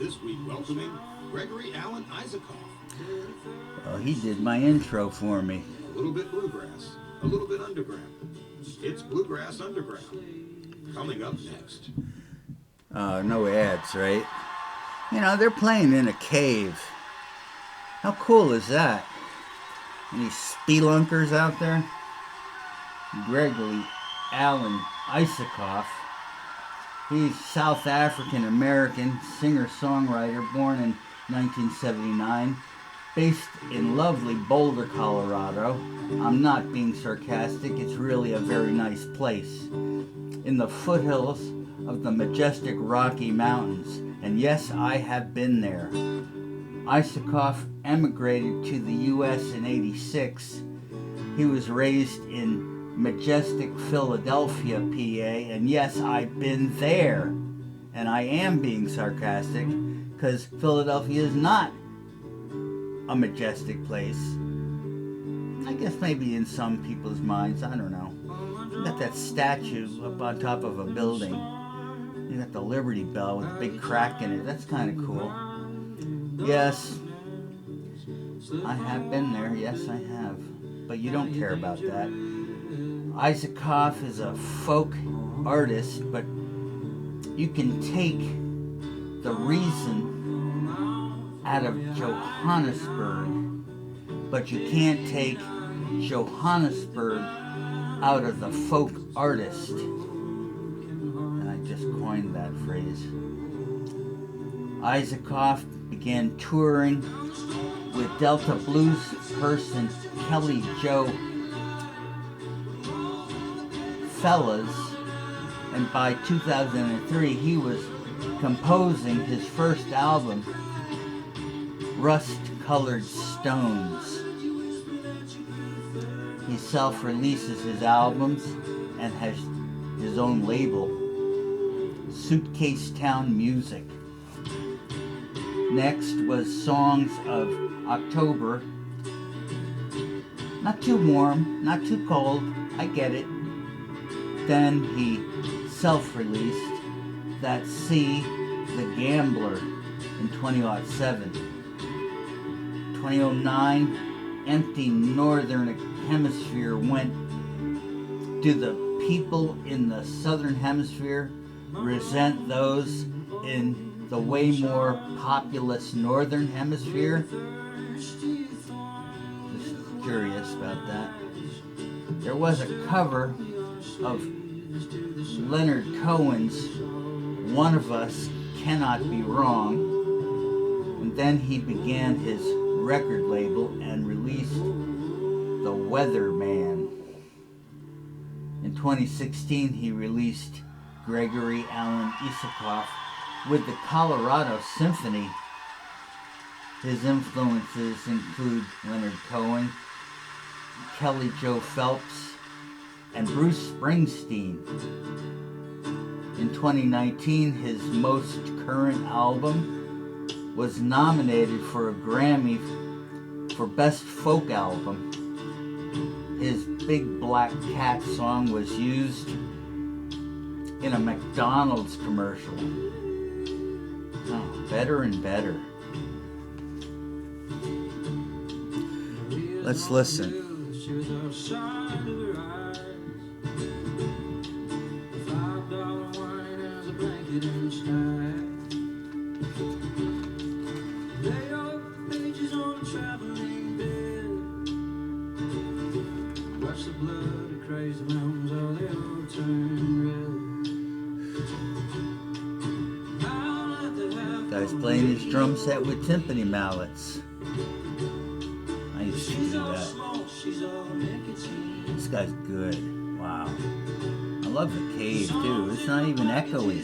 This week welcoming Gregory Isakov. Well, he did my intro for me. A little bit bluegrass, a little bit underground. It's Bluegrass Underground. Coming up next. No ads, right? You know, they're playing in a cave. How cool is that? Any spelunkers out there? Gregory Isakov. He's South African American singer-songwriter, born in 1979, based in lovely Boulder, Colorado. I'm not being sarcastic, it's really a very nice place. In the foothills of the majestic Rocky Mountains, and yes, I have been there. Isakov emigrated to the U.S. in '86. He was raised in majestic Philadelphia, PA, and yes, I've been there. And I am being sarcastic because Philadelphia is not a majestic place. I guess maybe in some people's minds, I don't know. You got that statue up on top of a building. You got the Liberty Bell with a big crack in it. That's kind of cool. Yes, I have been there. Yes, I have. But you don't care about that. Isakov is a folk artist, but you can take the reason out of Johannesburg, but you can't take Johannesburg out of the folk artist. And I just coined that phrase. Isakov began touring with Delta blues person Kelly Joe Fellas, and by 2003 he was composing his first album, Rust-Colored Stones. He self-releases his albums and has his own label, Suitcase Town Music. Next was Songs of October. Not too warm, not too cold, I get it. Then he self-released that See the Gambler in 2007. 2009, Empty Northern Hemisphere went, do the people in the Southern Hemisphere resent those in the way more populous Northern Hemisphere? Just curious about that. There was a cover of Leonard Cohen's One of Us Cannot Be Wrong, and then he began his record label and released The Weatherman. In 2016 he released Gregory Isakov with the Colorado Symphony. His influences include Leonard Cohen, Kelly Joe Phelps, and Bruce Springsteen. In 2019, his most current album was nominated for a Grammy for Best Folk Album. His Big Black Cat song was used in a McDonald's commercial. Oh, better and better. Let's listen. Guy's playing his drum set with timpani mallets. I used to do that. This guy's good. Wow. I love the cave too. It's not even echoey.